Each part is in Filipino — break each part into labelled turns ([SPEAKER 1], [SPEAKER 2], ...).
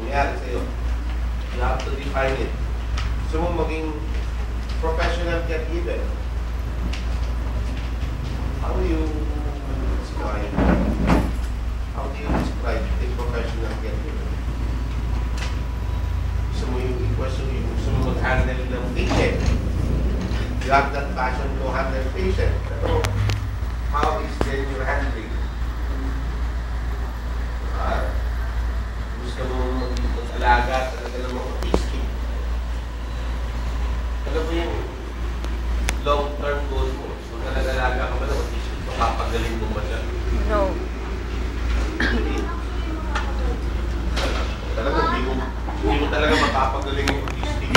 [SPEAKER 1] nangyari sa'yo. You have to define it. Gusto mo maging professional caregiver. How do you describe? How do you describe a professional caregiver? Gusto mo yung gusto mo mag-handle ng patient. You have that passion to handle patient. Pero how is then your handling? Gusto mo mag-alaga talaga ng mga autistic. Alam mo yung long-term goal mo. Kung nag-alaga ka ba ng autistic, makapagaling mo ba siya?
[SPEAKER 2] No.
[SPEAKER 1] Talaga, hindi mo talaga makapagaling yung autistic.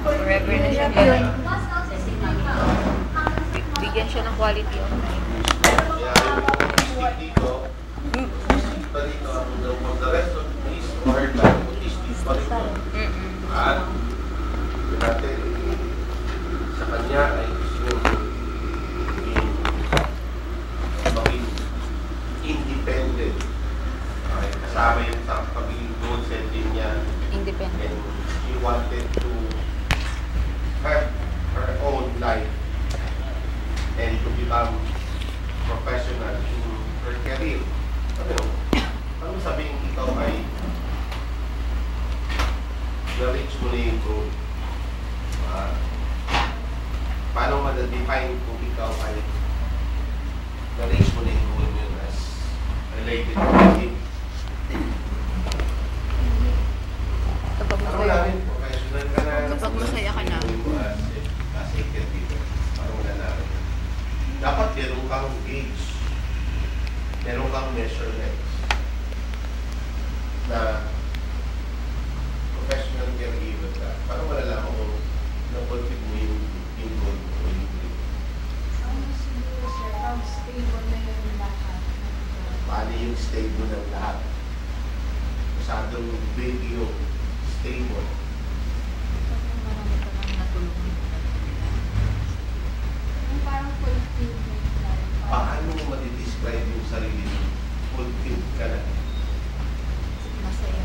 [SPEAKER 2] Forever na siya. Bigyan siya ng quality of life.
[SPEAKER 1] Kaya yung autistic dito, pa rito, for the rest of his or her life, autistic pa rito. At natin, sa kanya ay gusto maging independent. Okay, kasama yung sa pagiging goal setting niya.
[SPEAKER 2] Independent.
[SPEAKER 1] And she wanted to have her own life and to become professional in her career. Ano sabihin ikaw ay na-reach mo na yung goal? Paano ma-define kung ikaw ay na-reach mo na yung goal mo as related to him?
[SPEAKER 2] Kapag
[SPEAKER 1] Ano
[SPEAKER 2] masaya,
[SPEAKER 1] namin, professional ka na.
[SPEAKER 2] kapag masaya ka na.
[SPEAKER 1] As a caregiver, parang wala namin. Dapat meron kang gauge. Meron kang measurements na professional caregiver ka. Parang malalaman mo na-fulfill mo yung goal mo o yung dream.
[SPEAKER 3] Siguro sir, pag stable na yung lahat.
[SPEAKER 1] Paano yung stable ng lahat? Masyadong big yung stable.
[SPEAKER 2] Marami ka lang natulungan.
[SPEAKER 3] Yung parang fulfillment lang.
[SPEAKER 1] Paano mo mati-describe yung sarili mo? Fulfilled ka na.
[SPEAKER 2] Masaya.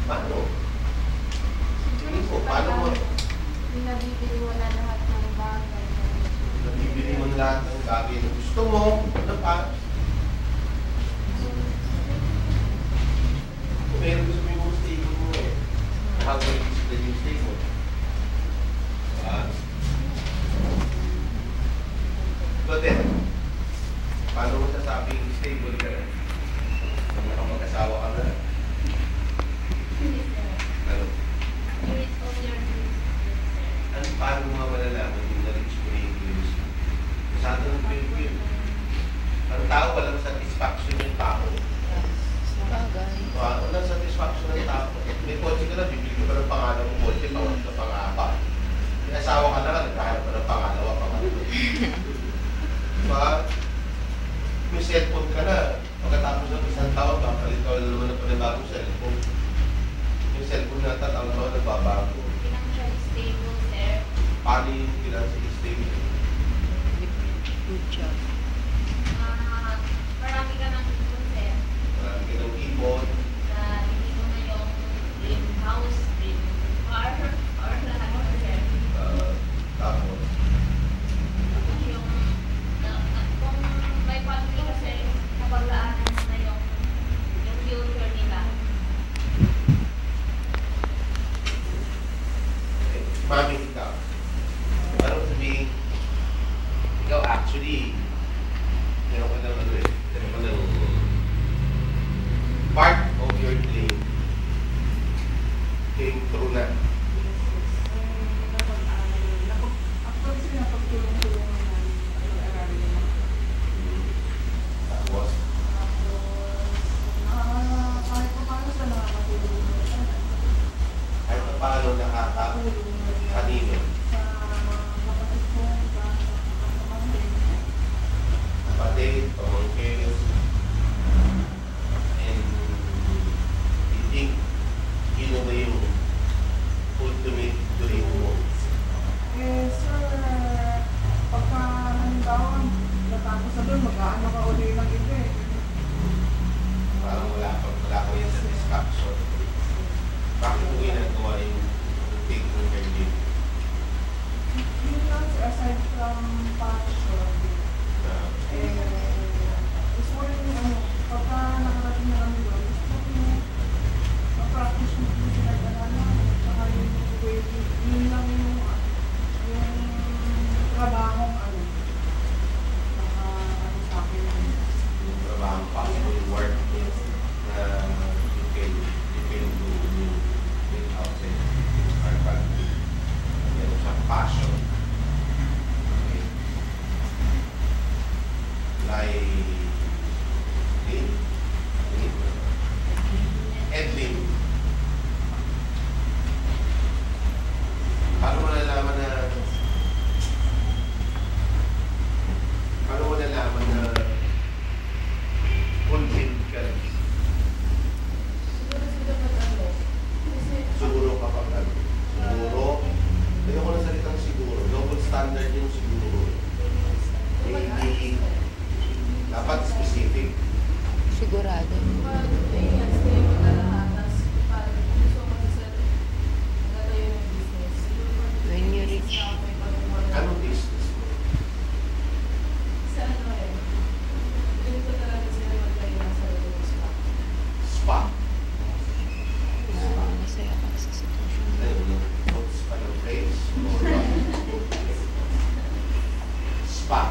[SPEAKER 1] Paano? Tingin ko, paano mo
[SPEAKER 3] Pinabibili mo na lahat ng bagay.
[SPEAKER 1] nabibili mo lahat ng bagay na gusto mo? Ano pa? Kung meron gusto mo yung stable mo eh. How will you display yung stable? But then, paano mo sasabing stable ka na? Kung nakapag-asawa ka na? Ano? Ano paano mo malalaman yung na-reach mo na yung goals mo? Masyado ng feel. Ang tao, walang satisfaction yung tao.
[SPEAKER 2] Sabagay.
[SPEAKER 1] Walang satisfaction ng tao. May kotse ka na, bibili ka pa ng pangalan ng kotse, pangalawa ka pang-apat. May asawa ka na, nagkahanap ka ng pangalawa, pang-apat. Diba? May cellphone ka na, pagkatapos ng isang taon, kapalit ka naman ng panibagong cellphone. Yung cellphone na taon-taon nagbabago.
[SPEAKER 3] Financially stable, sir.
[SPEAKER 1] Paano yung financial stable?
[SPEAKER 2] Good job.
[SPEAKER 3] Marami ka ng ipon, sir.
[SPEAKER 1] Marami ka ng ipon.
[SPEAKER 3] Hindi mo na yung dream house, dream car, or lahat mo, sir.
[SPEAKER 1] Tapos,
[SPEAKER 3] Yung, kung may family kasi, napaglaanan mo na yung future nila.
[SPEAKER 1] mami ikaw. Parang sabihin, ikaw actually, meron ka ng ano eh, meron ka ng part of your dream came true na. Tapos, kahit pa paano kanino. Kapatid, pamangkin, and you think, yun ba yung ultimate dream mo?
[SPEAKER 4] Eh, sir, pagka halimbawa, natapos na doon, mag-aano ka uli ng iba eh.
[SPEAKER 1] Parang wala ko yung satisfaction. Bakit mo ginagawa yung take mo kay Jim?
[SPEAKER 4] Yun lang, sir, aside from passion, gusto ko rin pagka nakarating na kami doon, gusto ko rin ma-practice mo yung pinag-aralan, tsaka yung waiting, yun lang yung trabahong sa akin.
[SPEAKER 1] Yung trabaho pa, yung work na you can do outside our country. Meron siyang passion. Okay. Like Edlin. Paano mo nalaman na content ka rin? Siguro kapag ano? Siguro, ayoko na salitang siguro. Double standard yung siguro. Dapat specific.
[SPEAKER 2] Sigurado. When you reach,
[SPEAKER 1] Anong business mo? Spa.
[SPEAKER 2] masaya ka sa sitwasyon mo.
[SPEAKER 1] Ayun, notes pa ng face. Spa.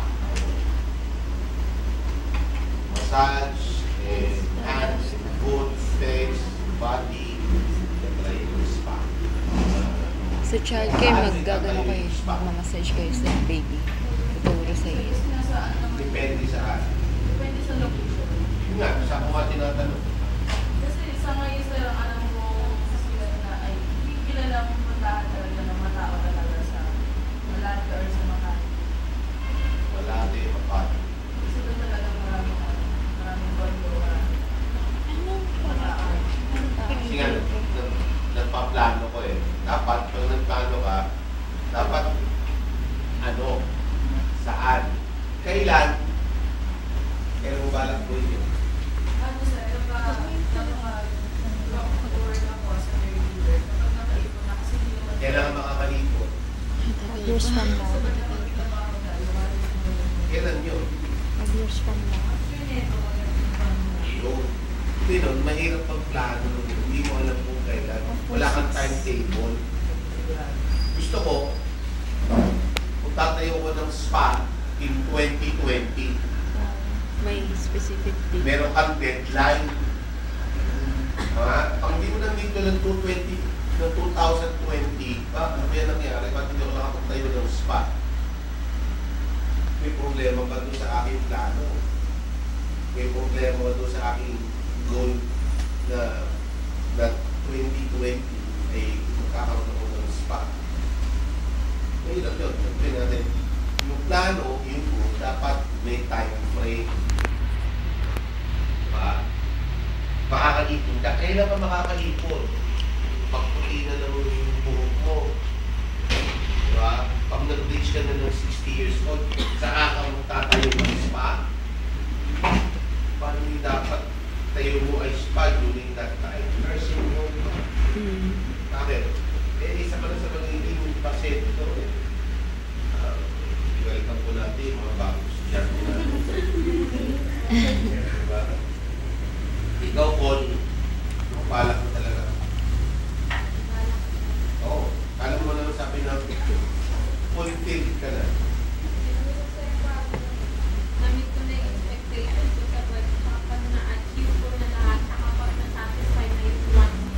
[SPEAKER 1] Massage, hands, foot, face, body. Siyempre yung spa.
[SPEAKER 2] Sa childcare, maggagano kayo, magmamassage kayo sa baby. Tuturo sa iyo.
[SPEAKER 1] Depende sa akin.
[SPEAKER 3] Depende sa location.
[SPEAKER 1] Yun nga, sa ako nga tinatanong.
[SPEAKER 3] Kasi sa ngayon sir, ang alam ko sila na ay hindi kilala kung puntahan talaga ng matao talaga sa Malate or sa Makati.
[SPEAKER 1] Wala din mapati.
[SPEAKER 3] Kasi doon talaga maraming kondo, maraming matao.
[SPEAKER 1] Kasi nga, nagpaplano ko eh. Dapat, pag nagplano ka, dapat, ano, saan, kailan, kailan mo balak ko yun.
[SPEAKER 3] Ano sir, nag-work ako sa regular. Kapag nakaipon na kasi hindi naman
[SPEAKER 1] Kailan ka makakalipot?
[SPEAKER 2] Years from now.
[SPEAKER 1] Kailan yun?
[SPEAKER 2] Years from now.
[SPEAKER 1] Yun. Hindi nun, mahirap pagplano nun. Hindi mo alam kung kailan. Wala kang timetable. Gusto ko, kung tatayo ko ng spa in 2020,
[SPEAKER 2] May specific date.
[SPEAKER 1] meron kang deadline. Pag hindi mo nandito ng 2020, ano yan nangyari? Ba't hindi ko nakapagtayo ng spa? May problema ba doon sa aking plano? May problema ba doon sa aking goal na 2020 ay magkakaroon ako ng spa? Mahirap yun. Sabi natin, yung plano, yung goal, dapat may time frame. Diba? Makakaipon ka. Kailan ka makakaipon? Pagputi na ng buhok mo. Diba? Pag nag-reach ka na ng 60 years old, saan ka magtatayo ng spa? Paano yung dapat tayo mo ay spa during that time? Nursing home. Bakit? Isa pa na sa magiging pasyente ito eh. Welcome po natin yung mga bagong estudyante natin. Diba? Ikaw, Paul, mapalak mo talaga. Oo. Alam mo naman sabi na, fulfilled ka na.
[SPEAKER 3] Na-meet ko na yung expectation ko sa work. Kapag na-achieve ko na lahat, kapag na-satisfy na yung plan ko.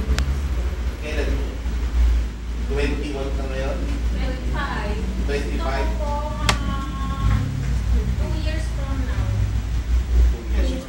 [SPEAKER 1] Kailan mo? 21 ka ngayon?
[SPEAKER 3] 25.
[SPEAKER 1] 25?
[SPEAKER 3] Gusto ko 2 years from now.
[SPEAKER 1] 2 years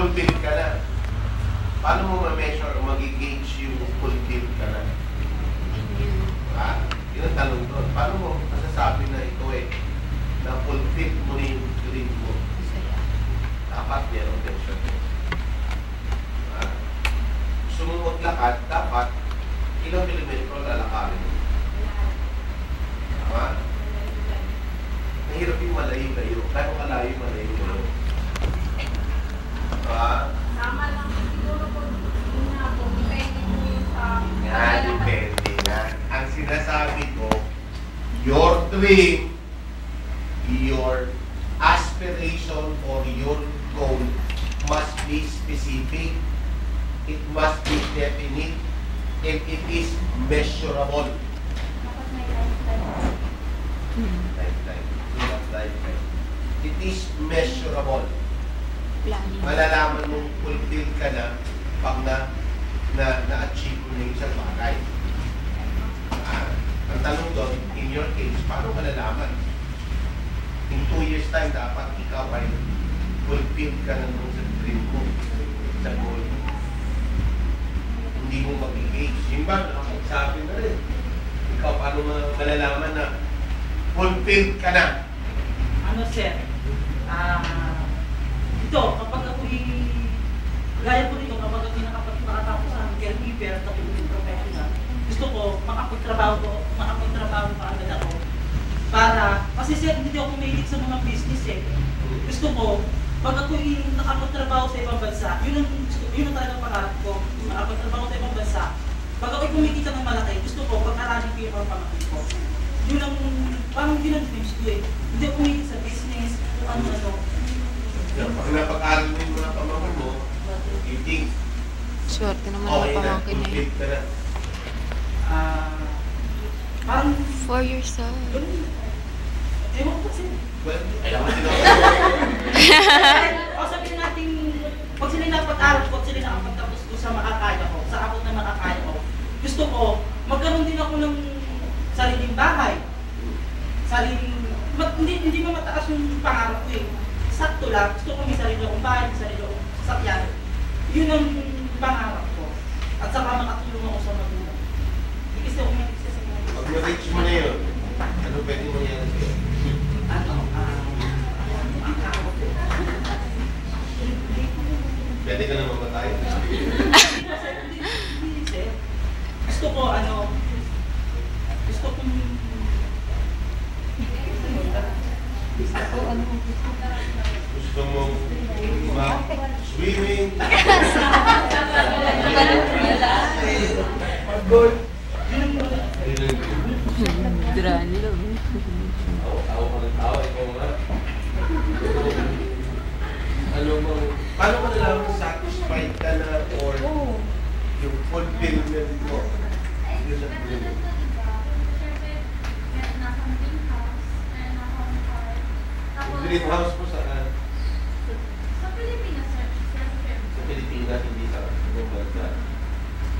[SPEAKER 1] fulfilled ka na. Paano mo ma-measure o mag-gauge yung fulfilled ka na? Ha? Yun ang tanong doon. Paano mo masasabi na ito na fulfilled mo na yung dream mo? Dapat meron tension. Gusto mo maglakad, dapat ilang milimetro lalakarin mo. Tama? Mahirap yung malayo-layo. Kaya kung kalayo, malayo-layo.
[SPEAKER 3] Sama lang siguro po. Yun nga po. Depende po yun sa...
[SPEAKER 1] Nga, depende nga. Ang sinasabi ko, your dream, your aspiration or your goal must be specific, it must be definite, and it is measurable.
[SPEAKER 3] Dapat may lifestyle.
[SPEAKER 1] Lifetime. It is measurable.
[SPEAKER 2] Planning.
[SPEAKER 1] Malalaman mong fulfill ka na pag na-achieve mo na yung isang bagay. Ang tanong doon, in your case, paano malalaman? In 2 years time, dapat ikaw ay fulfill ka na nung sa dream mo, sa goal mo. Hindi mo mag-engage. Yung ba, nakapagsabi na rin. Ikaw, paano malalaman na fulfilled ka na?
[SPEAKER 5] Ano sir, ito, kapag ako'y, gaya ko dito, kapag ako'y nakatapos sa caregiver, katulong professional, gusto ko, makapagtrabaho pa agad ako. Para, kasi sir, hindi ako mahilig sa mga business eh. Gusto ko, pag ako'y nakapagtrabaho sa ibang bansa, yun ang talagang pangarap ko, makapagtrabaho sa ibang bansa. Pag ako'y kumikita ng malaki, gusto ko, pag-aralin ko yung mga pamangkin ko. Yun ang, parang yun ang dreams ko eh. Hindi ako kumikita sa business, kung ano-ano.
[SPEAKER 1] Pag napag-aral mo yung mga pamangkin mo, you think,
[SPEAKER 2] Swerte naman
[SPEAKER 1] okay
[SPEAKER 2] ang
[SPEAKER 1] na,
[SPEAKER 2] pamangkin na yun.
[SPEAKER 1] fulfilled ka na.
[SPEAKER 5] Parang,
[SPEAKER 2] 4 years old.
[SPEAKER 5] ganun. Ewan ko kasi.
[SPEAKER 1] Well, ayaw mo sila.
[SPEAKER 5] O sabihin natin, pag sila napag-aral ko, pag sila nakapagtapos ko sa makakaya ko, sa abot na makakaya ko, gusto ko, magkaroon din ako ng sariling bahay. Hindi mo mataas yung pangarap ko eh. Sakto lang, gusto ko may sarili akong bahay, may sarili akong sasakyan. Yun ang pangarap ko. At saka makatulong ako sa magulang. Hindi kasi ako may sa mga.
[SPEAKER 1] Pag na-reach mo na yun, ano pwede mo yan? Pwede ka na mamatay.
[SPEAKER 5] Gusto ko, gusto kong
[SPEAKER 1] Gusto mo mag-swimming.
[SPEAKER 2] Drano lang.
[SPEAKER 1] Tawa ka ng tawa, ikaw nga. Paano mo nalaman satisfied ka na or yung fulfillment mo? Yun ang dream mo. Yung dream house mo saan?
[SPEAKER 3] Sa Pilipinas, sir.
[SPEAKER 1] Sa Pilipinas, hindi sa ibang bansa.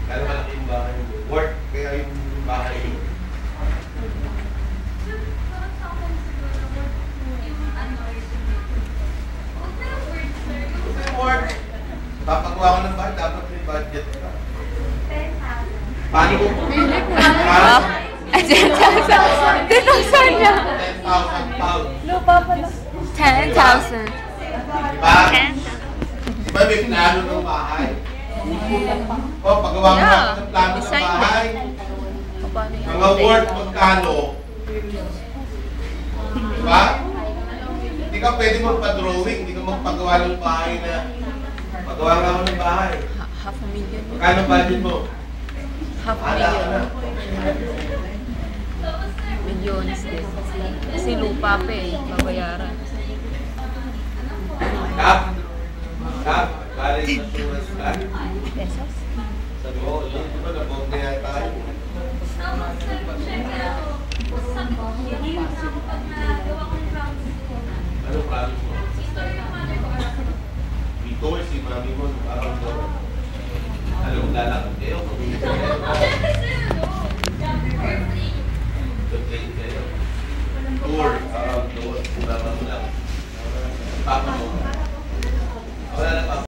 [SPEAKER 1] Kaya malaki yung bahay mo. Work, kaya yung bahay mo. Work. Papagawa ko ng bahay, dapat may budget ka. Paano mo?
[SPEAKER 2] Wow. 10,000. 10,000 na.
[SPEAKER 1] 10,000 pounds.
[SPEAKER 4] Lupa pala.
[SPEAKER 2] 10,000.
[SPEAKER 1] Diba? Diba may plano ng bahay? O, pagawa mo
[SPEAKER 2] Yeah.
[SPEAKER 1] ng plano ng
[SPEAKER 2] Design.
[SPEAKER 1] bahay.
[SPEAKER 2] Paano yung
[SPEAKER 1] Mga work, magkano? Diba? Hindi ka pwede magpa-drawing, hindi ka magpagawa ng bahay na pagawa nga ako ng bahay.
[SPEAKER 2] Half a million.
[SPEAKER 1] Magkano budget mo?
[SPEAKER 2] Half a
[SPEAKER 1] Ala ka na.
[SPEAKER 2] million. Milyones din. Kasi lupa pa eh. Babayaran.
[SPEAKER 1] Kap? Kap? Balik na sumas ka?
[SPEAKER 2] Pesos?
[SPEAKER 1] Sabi ko, yun, diba nabog na yata tayo? Ano promise mo? Dito si mami mo, parang doon. Alam mo, lalakad